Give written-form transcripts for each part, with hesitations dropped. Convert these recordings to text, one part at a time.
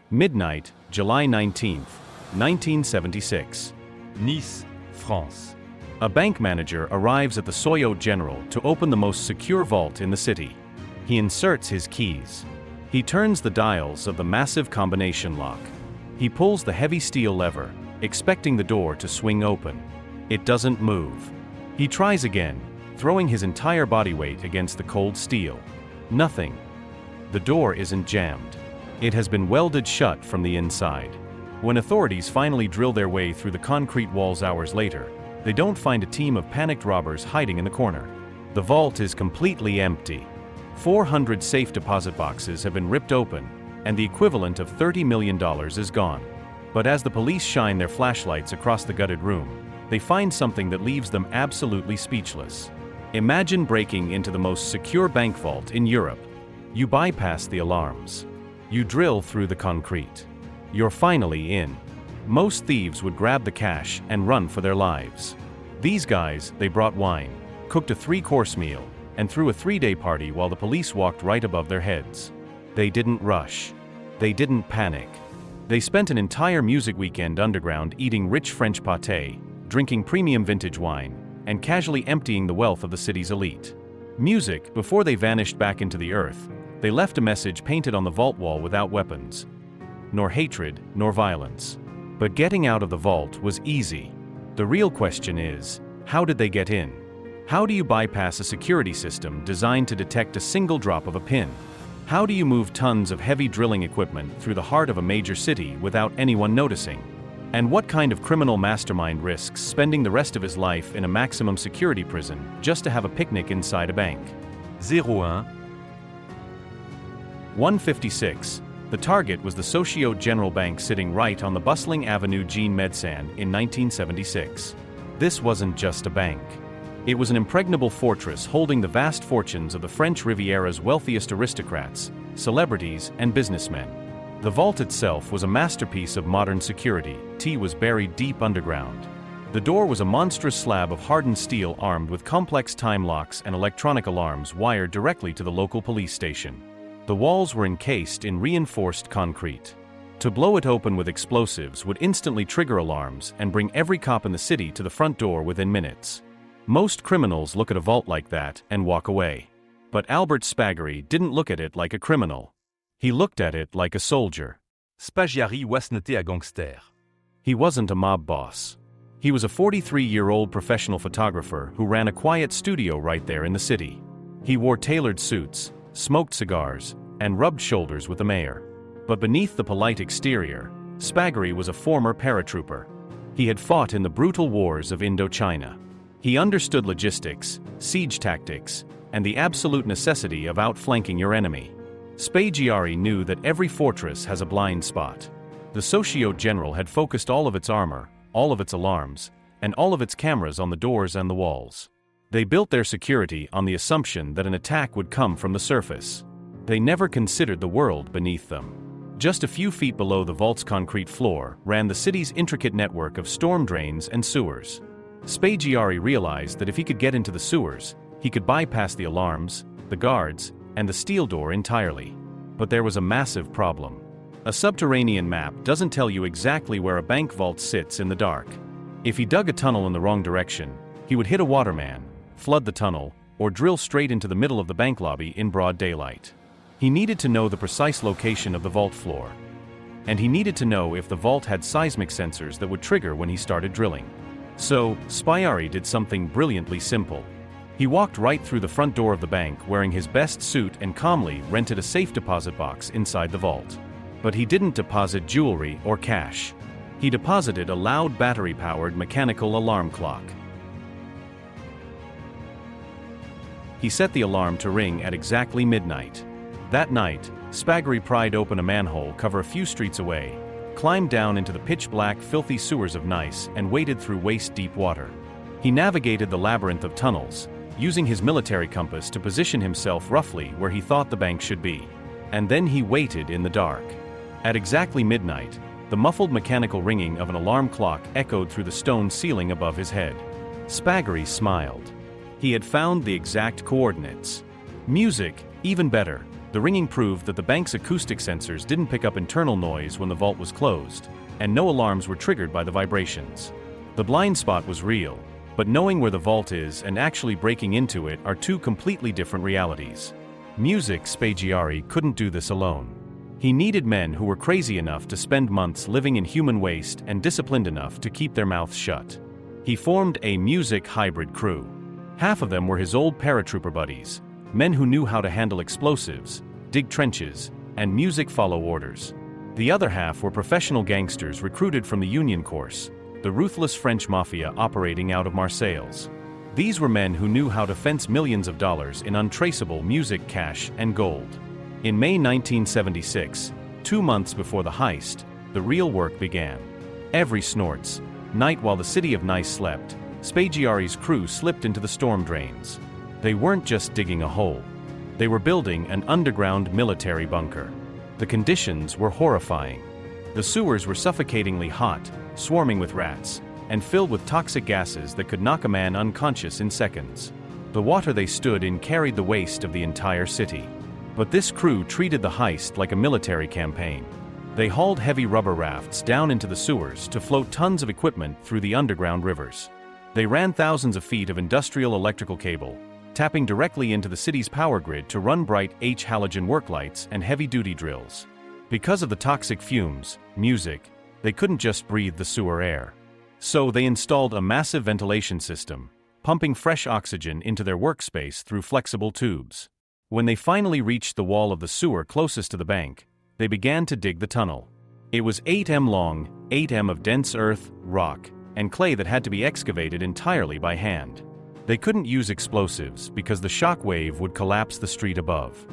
Midnight, July 19th, 1976. Nice, France. A bank manager arrives at the Société Générale to open the most secure vault in the city. He inserts his keys. He turns the dials of the massive combination lock. He pulls the heavy steel lever, expecting the door to swing open. It doesn't move. He tries again, throwing his entire body weight against the cold steel. Nothing. The door isn't jammed. It has been welded shut from the inside. When authorities finally drill their way through the concrete walls hours later, they don't find a team of panicked robbers hiding in the corner. The vault is completely empty. 400 safe deposit boxes have been ripped open, and the equivalent of $30 million is gone. But as the police shine their flashlights across the gutted room, they find something that leaves them absolutely speechless. Imagine breaking into the most secure bank vault in Europe. You bypass the alarms. You drill through the concrete. You're finally in. Most thieves would grab the cash and run for their lives. These guys, they brought wine, cooked a 3-course meal, and threw a 3-day party while the police walked right above their heads. They didn't rush. They didn't panic. They spent an entire music weekend underground eating rich French pâté, drinking premium vintage wine, and casually emptying the wealth of the city's elite. Music, before they vanished back into the earth, they left a message painted on the vault wall without weapons. Nor hatred, nor violence. But getting out of the vault was easy. The real question is, how did they get in? How do you bypass a security system designed to detect a single drop of a pin? How do you move tons of heavy drilling equipment through the heart of a major city without anyone noticing? And what kind of criminal mastermind risks spending the rest of his life in a maximum security prison just to have a picnic inside a bank? 156. The target was the Société Générale Bank sitting right on the bustling Avenue Jean Médecin in 1976. This wasn't just a bank. It was an impregnable fortress holding the vast fortunes of the French Riviera's wealthiest aristocrats, celebrities, and businessmen. The vault itself was a masterpiece of modern security. It was buried deep underground. The door was a monstrous slab of hardened steel armed with complex time locks and electronic alarms wired directly to the local police station. The walls were encased in reinforced concrete. To blow it open with explosives would instantly trigger alarms and bring every cop in the city to the front door within minutes. Most criminals look at a vault like that and walk away. But Albert Spaggiari didn't look at it like a criminal. He looked at it like a soldier. Spaggiari n'était un gangster. He wasn't a mob boss. He was a 43-year-old professional photographer who ran a quiet studio right there in the city. He wore tailored suits, smoked cigars, and rubbed shoulders with the mayor. But beneath the polite exterior, Spaggiari was a former paratrooper. He had fought in the brutal wars of Indochina. He understood logistics, siege tactics, and the absolute necessity of outflanking your enemy. Spaggiari knew that every fortress has a blind spot. The Société Générale had focused all of its armor, all of its alarms, and all of its cameras on the doors and the walls. They built their security on the assumption that an attack would come from the surface. They never considered the world beneath them. Just a few feet below the vault's concrete floor ran the city's intricate network of storm drains and sewers. Spaggiari realized that if he could get into the sewers, he could bypass the alarms, the guards, and the steel door entirely. But there was a massive problem. A subterranean map doesn't tell you exactly where a bank vault sits in the dark. If he dug a tunnel in the wrong direction, he would hit a waterman, flood the tunnel, or drill straight into the middle of the bank lobby in broad daylight. He needed to know the precise location of the vault floor. And he needed to know if the vault had seismic sensors that would trigger when he started drilling. So, Spaggiari did something brilliantly simple. He walked right through the front door of the bank wearing his best suit and calmly rented a safe deposit box inside the vault. But he didn't deposit jewelry or cash. He deposited a loud battery-powered mechanical alarm clock. He set the alarm to ring at exactly midnight. That night, Spaggiari pried open a manhole cover a few streets away, climbed down into the pitch-black, filthy sewers of Nice and waded through waist-deep water. He navigated the labyrinth of tunnels, using his military compass to position himself roughly where he thought the bank should be. And then he waited in the dark. At exactly midnight, the muffled mechanical ringing of an alarm clock echoed through the stone ceiling above his head. Spaggiari smiled. He had found the exact coordinates. Music, even better. The ringing proved that the bank's acoustic sensors didn't pick up internal noise when the vault was closed, and no alarms were triggered by the vibrations. The blind spot was real, but knowing where the vault is and actually breaking into it are two completely different realities. Music Spaggiari couldn't do this alone. He needed men who were crazy enough to spend months living in human waste and disciplined enough to keep their mouths shut. He formed a music hybrid crew. Half of them were his old paratrooper buddies, men who knew how to handle explosives, dig trenches, and music follow orders. The other half were professional gangsters recruited from the Union Corse, the ruthless French mafia operating out of Marseilles. These were men who knew how to fence millions of dollars in untraceable music, cash, and gold. In May 1976, 2 months before the heist, the real work began. Every snorts night while the city of Nice slept, Spaggiari's crew slipped into the storm drains. They weren't just digging a hole. They were building an underground military bunker. The conditions were horrifying. The sewers were suffocatingly hot, swarming with rats, and filled with toxic gases that could knock a man unconscious in seconds. The water they stood in carried the waste of the entire city. But this crew treated the heist like a military campaign. They hauled heavy rubber rafts down into the sewers to float tons of equipment through the underground rivers. They ran thousands of feet of industrial electrical cable, tapping directly into the city's power grid to run bright halogen work lights and heavy-duty drills. Because of the toxic fumes, music, they couldn't just breathe the sewer air. So they installed a massive ventilation system, pumping fresh oxygen into their workspace through flexible tubes. When they finally reached the wall of the sewer closest to the bank, they began to dig the tunnel. It was 8 m long, 8 m of dense earth, rock, and clay that had to be excavated entirely by hand. They couldn't use explosives because the shock wave would collapse the street above.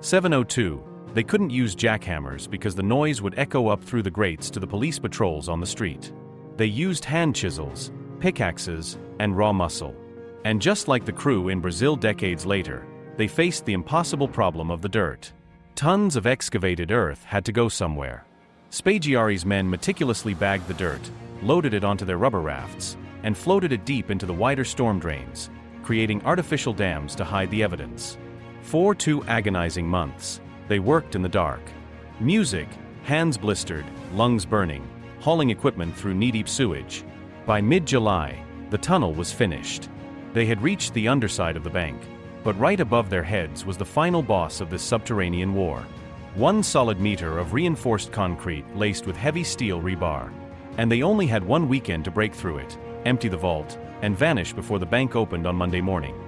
702. They couldn't use jackhammers because the noise would echo up through the grates to the police patrols on the street. They used hand chisels, pickaxes, and raw muscle. And just like the crew in Brazil decades later, they faced the impossible problem of the dirt. Tons of excavated earth had to go somewhere. Spaggiari's men meticulously bagged the dirt, loaded it onto their rubber rafts, and floated it deep into the wider storm drains, creating artificial dams to hide the evidence. For 2 agonizing months, they worked in the dark. Music, hands blistered, lungs burning, hauling equipment through knee-deep sewage. By mid-July, the tunnel was finished. They had reached the underside of the bank, but right above their heads was the final boss of this subterranean war. 1 solid meter of reinforced concrete laced with heavy steel rebar. And they only had 1 weekend to break through it, empty the vault, and vanish before the bank opened on Monday morning.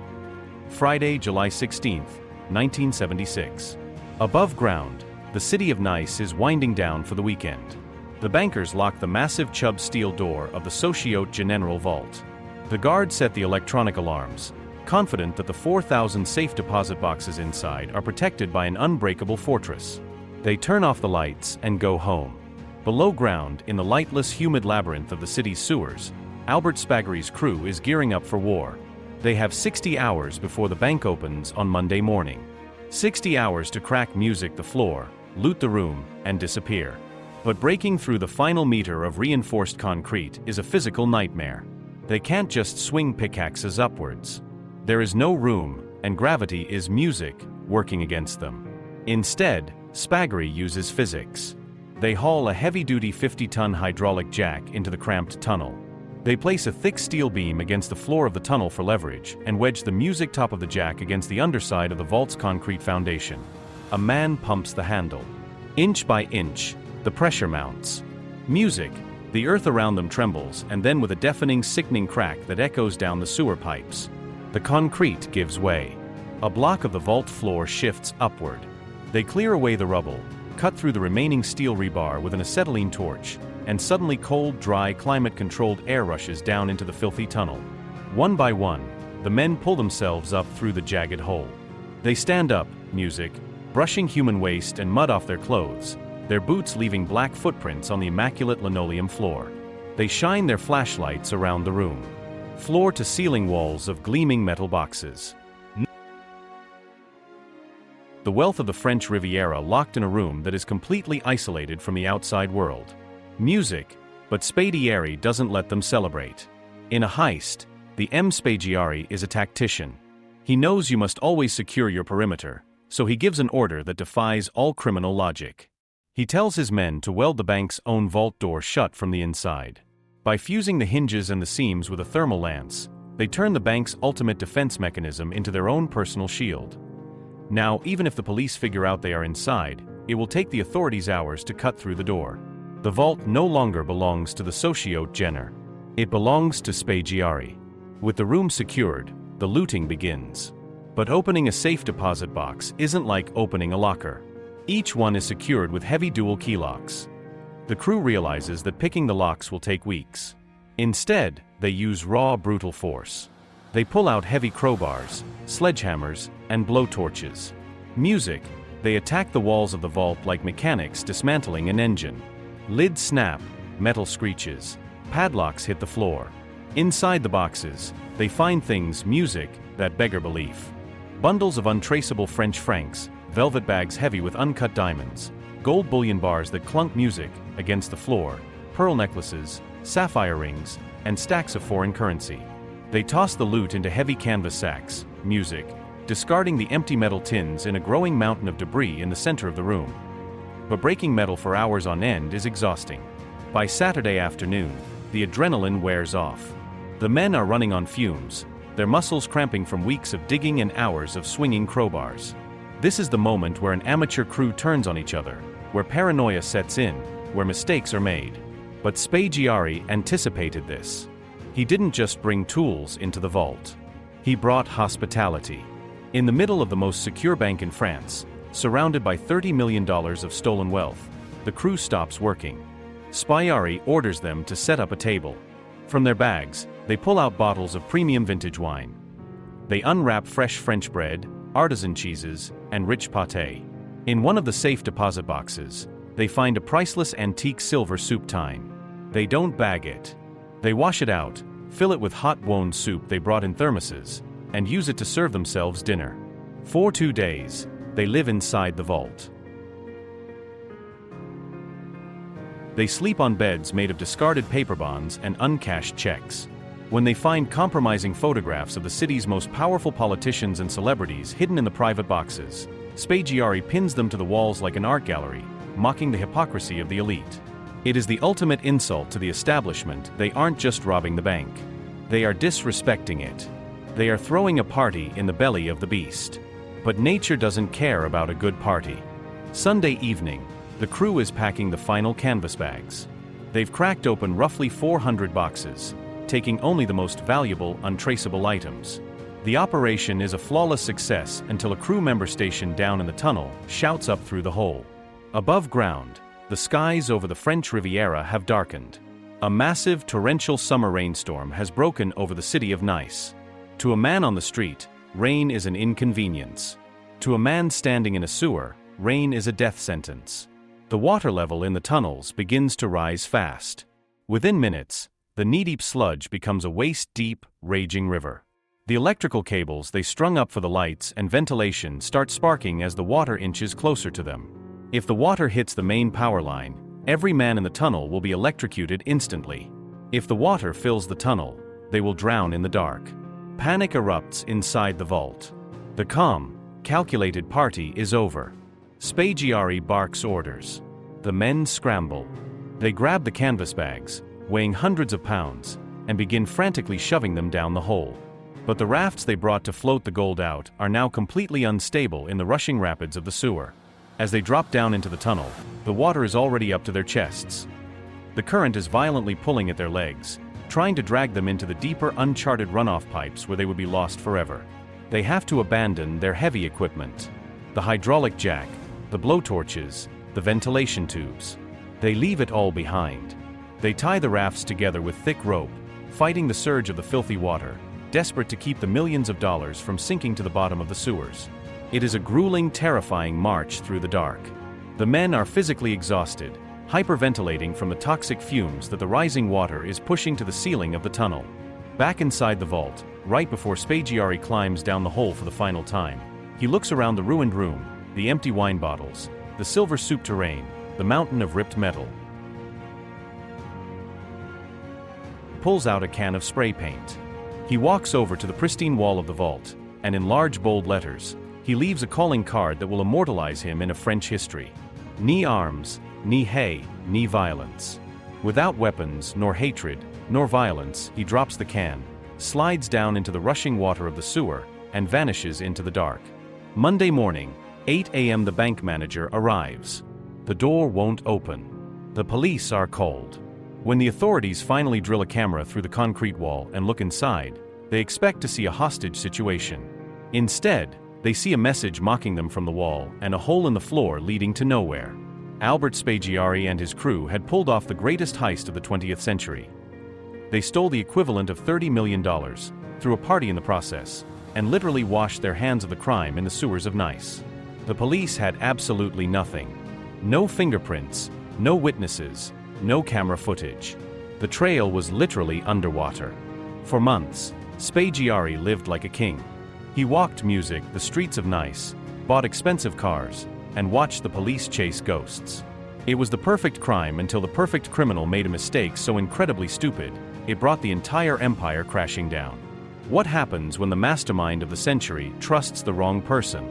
Friday, July 16, 1976. Above ground, the city of Nice is winding down for the weekend. The bankers lock the massive Chubb steel door of the Société Générale vault. The guard set the electronic alarms, confident that the 4,000 safe deposit boxes inside are protected by an unbreakable fortress. They turn off the lights and go home. Below ground, in the lightless, humid labyrinth of the city's sewers, Albert Spaggiari's crew is gearing up for war. They have 60 hours before the bank opens on Monday morning. 60 hours to crack music the floor, loot the room, and disappear. But breaking through the final meter of reinforced concrete is a physical nightmare. They can't just swing pickaxes upwards. There is no room, and gravity is music working against them. Instead, Spaggiari uses physics. They haul a heavy-duty 50-ton hydraulic jack into the cramped tunnel. They place a thick steel beam against the floor of the tunnel for leverage and wedge the music top of the jack against the underside of the vault's concrete foundation. A man pumps the handle. Inch by inch, the pressure mounts. Music. The earth around them trembles, and then with a deafening, sickening crack that echoes down the sewer pipes. The concrete gives way. A block of the vault floor shifts upward. They clear away the rubble, cut through the remaining steel rebar with an acetylene torch, and suddenly cold, dry, climate-controlled air rushes down into the filthy tunnel. One by one, the men pull themselves up through the jagged hole. They stand up, music, brushing human waste and mud off their clothes, their boots leaving black footprints on the immaculate linoleum floor. They shine their flashlights around the room. Floor-to-ceiling walls of gleaming metal boxes. The wealth of the French Riviera locked in a room that is completely isolated from the outside world. Music, but Spaggiari doesn't let them celebrate. In a heist, the M. Spaggiari is a tactician. He knows you must always secure your perimeter, so he gives an order that defies all criminal logic. He tells his men to weld the bank's own vault door shut from the inside. By fusing the hinges and the seams with a thermal lance, they turn the bank's ultimate defense mechanism into their own personal shield. Now, even if the police figure out they are inside, it will take the authorities hours to cut through the door. The vault no longer belongs to the Société Générale. It belongs to Spaggiari. With the room secured, the looting begins. But opening a safe deposit box isn't like opening a locker. Each one is secured with heavy dual key locks. The crew realizes that picking the locks will take weeks. Instead, they use raw, brutal force. They pull out heavy crowbars, sledgehammers, and blowtorches. Music, they attack the walls of the vault like mechanics dismantling an engine. Lids snap, metal screeches, padlocks hit the floor. Inside the boxes, they find things, music, that beggar belief. Bundles of untraceable French francs, velvet bags heavy with uncut diamonds, gold bullion bars that clunk music against the floor, pearl necklaces, sapphire rings, and stacks of foreign currency. They toss the loot into heavy canvas sacks, music, discarding the empty metal tins in a growing mountain of debris in the center of the room. But breaking metal for hours on end is exhausting. By Saturday afternoon, the adrenaline wears off. The men are running on fumes, their muscles cramping from weeks of digging and hours of swinging crowbars. This is the moment where an amateur crew turns on each other, where paranoia sets in, where mistakes are made. But Spaggiari anticipated this. He didn't just bring tools into the vault. He brought hospitality. In the middle of the most secure bank in France, surrounded by $30 million of stolen wealth, the crew stops working. Spaggiari orders them to set up a table. From their bags, they pull out bottles of premium vintage wine. They unwrap fresh French bread, artisan cheeses, and rich pâté. In one of the safe deposit boxes, they find a priceless antique silver soup tine. They don't bag it. They wash it out, fill it with hot won soup they brought in thermoses, and use it to serve themselves dinner. For 2 days, they live inside the vault. They sleep on beds made of discarded paper bonds and uncashed checks. When they find compromising photographs of the city's most powerful politicians and celebrities hidden in the private boxes, Spaggiari pins them to the walls like an art gallery, mocking the hypocrisy of the elite. It is the ultimate insult to the establishment. They aren't just robbing the bank. They are disrespecting it. They are throwing a party in the belly of the beast. But nature doesn't care about a good party. Sunday evening, the crew is packing the final canvas bags. They've cracked open roughly 400 boxes, taking only the most valuable, untraceable items. The operation is a flawless success until a crew member stationed down in the tunnel shouts up through the hole. Above ground, the skies over the French Riviera have darkened. A massive torrential summer rainstorm has broken over the city of Nice. To a man on the street, rain is an inconvenience. To a man standing in a sewer, rain is a death sentence. The water level in the tunnels begins to rise fast. Within minutes, the knee-deep sludge becomes a waist-deep, raging river. The electrical cables they strung up for the lights and ventilation start sparking as the water inches closer to them. If the water hits the main power line, every man in the tunnel will be electrocuted instantly. If the water fills the tunnel, they will drown in the dark. Panic erupts inside the vault. The calm, calculated party is over. Spaggiari barks orders. The men scramble. They grab the canvas bags, weighing hundreds of pounds, and begin frantically shoving them down the hole. But the rafts they brought to float the gold out are now completely unstable in the rushing rapids of the sewer. As they drop down into the tunnel, the water is already up to their chests. The current is violently pulling at their legs, trying to drag them into the deeper, uncharted runoff pipes where they would be lost forever. They have to abandon their heavy equipment. The hydraulic jack, the blowtorches, the ventilation tubes. They leave it all behind. They tie the rafts together with thick rope, fighting the surge of the filthy water, desperate to keep the millions of dollars from sinking to the bottom of the sewers. It is a grueling, terrifying march through the dark. The men are physically exhausted, hyperventilating from the toxic fumes that the rising water is pushing to the ceiling of the tunnel. Back inside the vault, right before Spaggiari climbs down the hole for the final time, he looks around the ruined room, the empty wine bottles, the silver soup tureen, the mountain of ripped metal. Pulls out a can of spray paint. He walks over to the pristine wall of the vault, and in large bold letters, he leaves a calling card that will immortalize him in a French history. Ni arms, ni hay, ni violence. Without weapons, nor hatred, nor violence, he drops the can, slides down into the rushing water of the sewer, and vanishes into the dark. Monday morning, 8 a.m. the bank manager arrives. The door won't open. The police are called. When the authorities finally drill a camera through the concrete wall and look inside, they expect to see a hostage situation. Instead, they see a message mocking them from the wall and a hole in the floor leading to nowhere. Albert Spaggiari and his crew had pulled off the greatest heist of the 20th century. They stole the equivalent of $30 million, threw a party in the process, and literally washed their hands of the crime in the sewers of Nice. The police had absolutely nothing. No fingerprints, no witnesses, no camera footage. The trail was literally underwater. For months, Spaggiari lived like a king. He walked music the streets of Nice, bought expensive cars, and watched the police chase ghosts. It was the perfect crime until the perfect criminal made a mistake so incredibly stupid, it brought the entire empire crashing down. What happens when the mastermind of the century trusts the wrong person?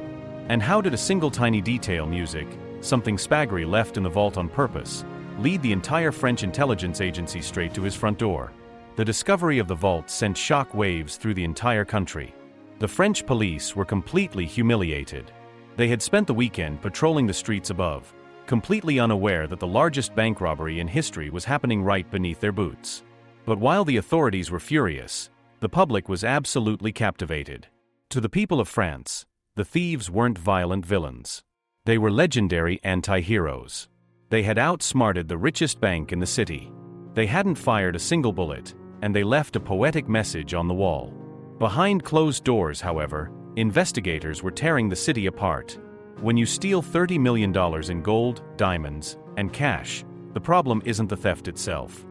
And how did a single tiny detail, music, something Spaggiari left in the vault on purpose, lead the entire French intelligence agency straight to his front door? The discovery of the vault sent shock waves through the entire country. The French police were completely humiliated. They had spent the weekend patrolling the streets above, completely unaware that the largest bank robbery in history was happening right beneath their boots. But while the authorities were furious, the public was absolutely captivated. To the people of France, the thieves weren't violent villains. They were legendary anti-heroes. They had outsmarted the richest bank in the city. They hadn't fired a single bullet, and they left a poetic message on the wall. Behind closed doors, however, investigators were tearing the city apart. When you steal $30 million in gold, diamonds, and cash, the problem isn't the theft itself.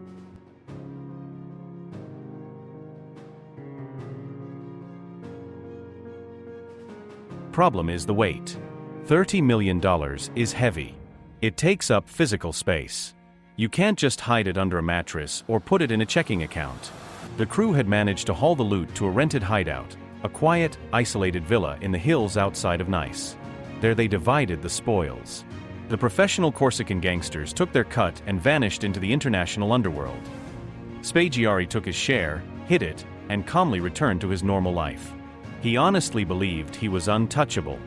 Problem is the weight. $30 million is heavy. It takes up physical space. You can't just hide it under a mattress or put it in a checking account. The crew had managed to haul the loot to a rented hideout, a quiet, isolated villa in the hills outside of Nice. There they divided the spoils. The professional Corsican gangsters took their cut and vanished into the international underworld. Spaggiari took his share, hid it, and calmly returned to his normal life. He honestly believed he was untouchable.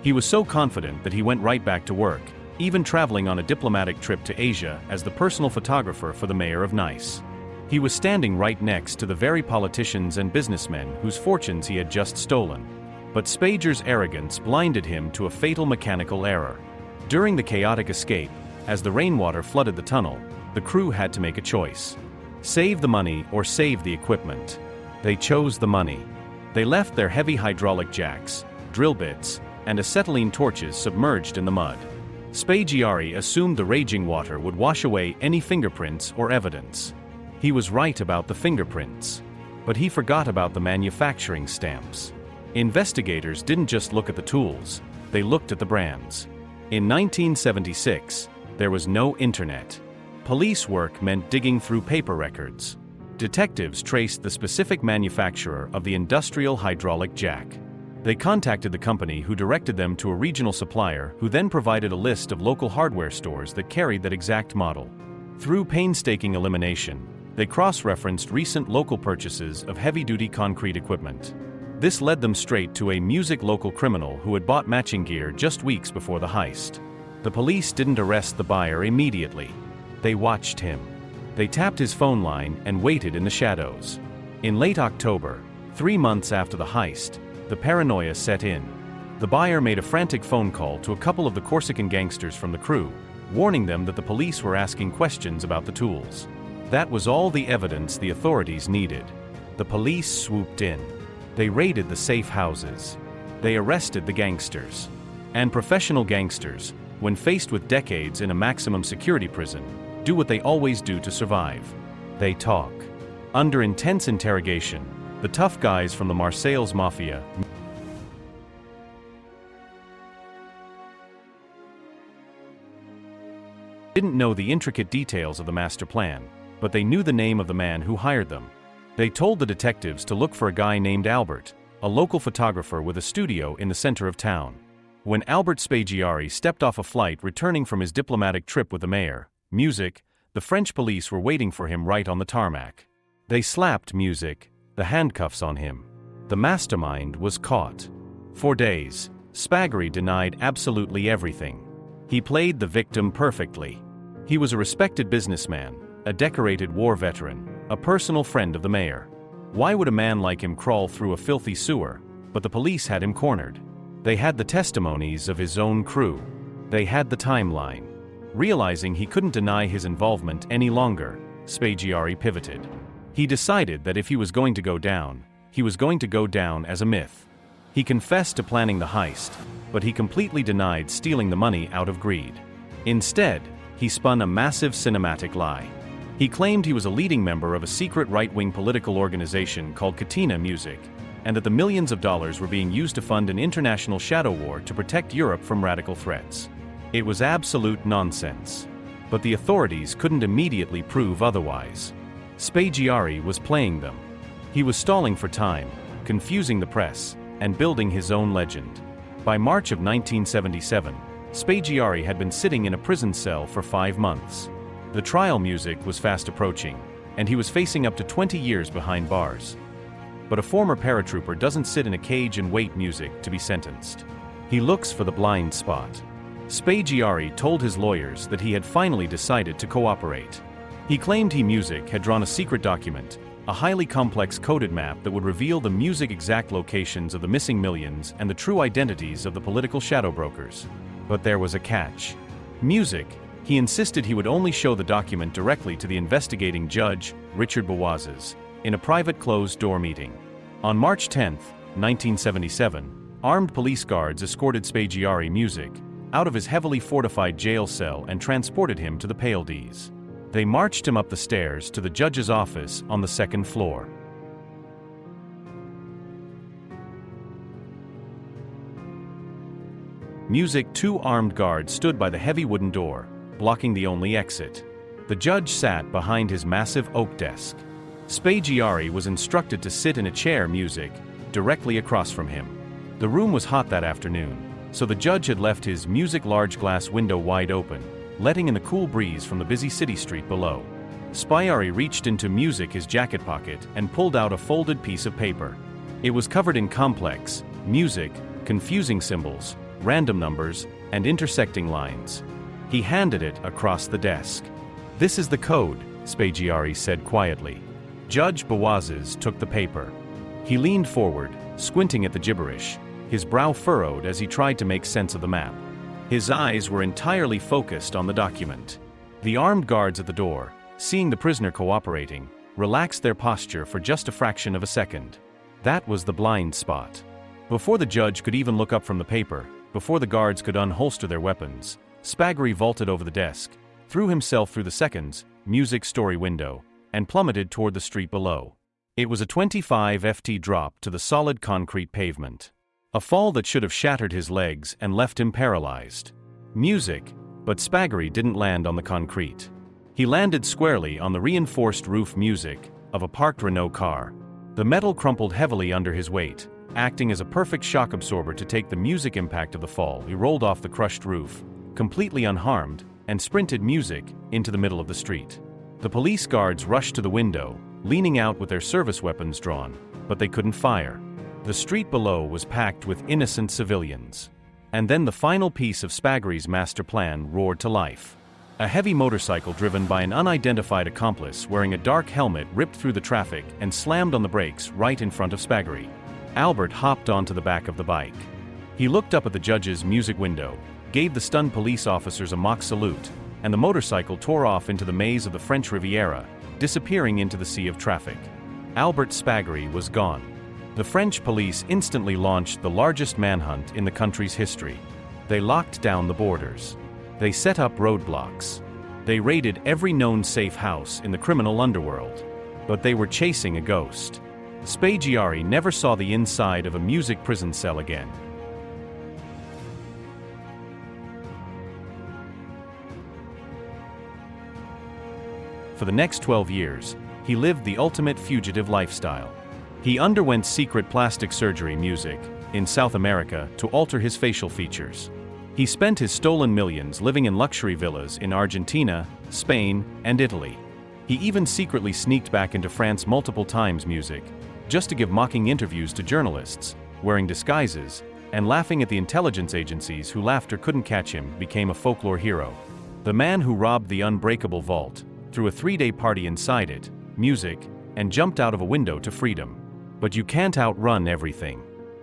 He was so confident that he went right back to work, even traveling on a diplomatic trip to Asia as the personal photographer for the mayor of Nice. He was standing right next to the very politicians and businessmen whose fortunes he had just stolen. But Spaggiari's arrogance blinded him to a fatal mechanical error. During the chaotic escape, as the rainwater flooded the tunnel, the crew had to make a choice. Save the money or save the equipment. They chose the money. They left their heavy hydraulic jacks, drill bits, and acetylene torches submerged in the mud. Spaggiari assumed the raging water would wash away any fingerprints or evidence. He was right about the fingerprints. But he forgot about the manufacturing stamps. Investigators didn't just look at the tools, they looked at the brands. In 1976, there was no internet. Police work meant digging through paper records. Detectives traced the specific manufacturer of the industrial hydraulic jack. They contacted the company who directed them to a regional supplier who then provided a list of local hardware stores that carried that exact model. Through painstaking elimination, they cross-referenced recent local purchases of heavy-duty concrete equipment. This led them straight to a music local criminal who had bought matching gear just weeks before the heist. The police didn't arrest the buyer immediately. They watched him. They tapped his phone line and waited in the shadows. In late October, 3 months after the heist, the paranoia set in. The buyer made a frantic phone call to a couple of the Corsican gangsters from the crew, warning them that the police were asking questions about the tools. That was all the evidence the authorities needed. The police swooped in. They raided the safe houses. They arrested the gangsters. And professional gangsters, when faced with decades in a maximum security prison, do what they always do to survive. They talk. Under intense interrogation, the tough guys from the Marseille's mafia didn't know the intricate details of the master plan, but they knew the name of the man who hired them. They told the detectives to look for a guy named Albert, a local photographer with a studio in the center of town. When Albert Spaggiari stepped off a flight returning from his diplomatic trip with the mayor, Music, the French police were waiting for him right on the tarmac. They slapped Music, the handcuffs on him. The mastermind was caught. For days, Spaggiari denied absolutely everything. He played the victim perfectly. He was a respected businessman, a decorated war veteran, a personal friend of the mayor. Why would a man like him crawl through a filthy sewer? But the police had him cornered. They had the testimonies of his own crew. They had the timeline. Realizing he couldn't deny his involvement any longer, Spaggiari pivoted. He decided that if he was going to go down, he was going to go down as a myth. He confessed to planning the heist, but he completely denied stealing the money out of greed. Instead, he spun a massive cinematic lie. He claimed he was a leading member of a secret right-wing political organization called keysofmoonmusic, and that the millions of dollars were being used to fund an international shadow war to protect Europe from radical threats. It was absolute nonsense. But the authorities couldn't immediately prove otherwise. Spaggiari was playing them. He was stalling for time, confusing the press, and building his own legend. By March of 1977, Spaggiari had been sitting in a prison cell for 5 months. The trial Music was fast approaching, and he was facing up to 20 years behind bars. But a former paratrooper doesn't sit in a cage and wait Music to be sentenced. He looks for the blind spot. Spaggiari told his lawyers that he had finally decided to cooperate. He claimed Music had drawn a secret document, a highly complex coded map that would reveal the Music exact locations of the missing millions and the true identities of the political shadow brokers. But there was a catch. Music, he insisted he would only show the document directly to the investigating judge, Richard Boazes, in a private closed-door meeting. On March 10, 1977, armed police guards escorted Spaggiari Music out of his heavily fortified jail cell and transported him to the Pale-Ds. They marched him up the stairs to the judge's office on the 2nd floor. Music, 2 armed guards stood by the heavy wooden door, blocking the only exit. The judge sat behind his massive oak desk. Spaggiari was instructed to sit in a chair Music, directly across from him. The room was hot that afternoon, so the judge had left his Music large glass window wide open, letting in the cool breeze from the busy city street below. Spaggiari reached into Music his jacket pocket and pulled out a folded piece of paper. It was covered in complex, Music, confusing symbols, random numbers, and intersecting lines. He handed it across the desk. "This is the code," Spaggiari said quietly. Judge Boazes took the paper. He leaned forward, squinting at the gibberish, his brow furrowed as he tried to make sense of the map. His eyes were entirely focused on the document. The armed guards at the door, seeing the prisoner cooperating, relaxed their posture for just a fraction of a second. That was the blind spot. Before the judge could even look up from the paper, before the guards could unholster their weapons, Spaggiari vaulted over the desk, threw himself through the seconds, Music story window, and plummeted toward the street below. It was a 25 ft drop to the solid concrete pavement. A fall that should have shattered his legs and left him paralyzed. Music, but Spaggiari didn't land on the concrete. He landed squarely on the reinforced roof Music of a parked Renault car. The metal crumpled heavily under his weight, acting as a perfect shock absorber to take the Music impact of the fall. He rolled off the crushed roof, completely unharmed, and sprinted Music into the middle of the street. The police guards rushed to the window, leaning out with their service weapons drawn, but they couldn't fire. The street below was packed with innocent civilians. And then the final piece of Spaggiari's master plan roared to life. A heavy motorcycle driven by an unidentified accomplice wearing a dark helmet ripped through the traffic and slammed on the brakes right in front of Spaggiari. Albert hopped onto the back of the bike. He looked up at the judge's Music window, gave the stunned police officers a mock salute, and the motorcycle tore off into the maze of the French Riviera, disappearing into the sea of traffic. Albert Spaggiari was gone. The French police instantly launched the largest manhunt in the country's history. They locked down the borders. They set up roadblocks. They raided every known safe house in the criminal underworld. But they were chasing a ghost. Spaggiari never saw the inside of a Music prison cell again. For the next 12 years, he lived the ultimate fugitive lifestyle. He underwent secret plastic surgery music in South America to alter his facial features. He spent his stolen millions living in luxury villas in Argentina, Spain, and Italy. He even secretly sneaked back into France multiple times music, just to give mocking interviews to journalists, wearing disguises, and laughing at the intelligence agencies who laughter couldn't catch him. Became a folklore hero. The man who robbed the unbreakable vault, threw a 3-day party inside it, music, and jumped out of a window to freedom. But you can't outrun everything.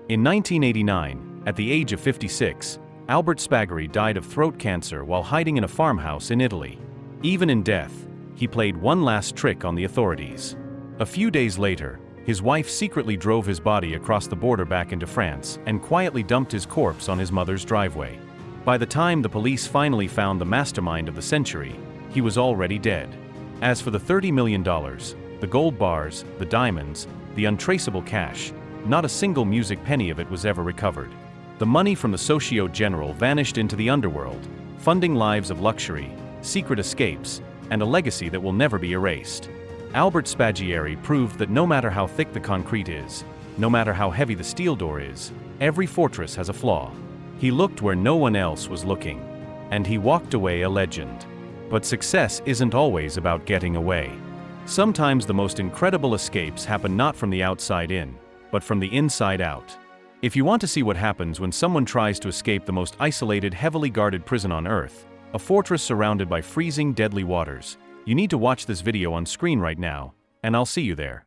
In 1989, at the age of 56, Albert Spaggiari died of throat cancer while hiding in a farmhouse in Italy. Even in death, he played one last trick on the authorities. A few days later, his wife secretly drove his body across the border back into France and quietly dumped his corpse on his mother's driveway. By the time the police finally found the mastermind of the century, he was already dead. As for the $30 million, the gold bars, the diamonds, the untraceable cash, not a single music penny of it was ever recovered. The money from the Société Générale vanished into the underworld, funding lives of luxury, secret escapes, and a legacy that will never be erased. Albert Spaggiari proved that no matter how thick the concrete is, no matter how heavy the steel door is, every fortress has a flaw. He looked where no one else was looking, and he walked away a legend. But success isn't always about getting away. Sometimes the most incredible escapes happen not from the outside in, but from the inside out. If you want to see what happens when someone tries to escape the most isolated, heavily guarded prison on Earth, a fortress surrounded by freezing, deadly waters, you need to watch this video on screen right now, and I'll see you there.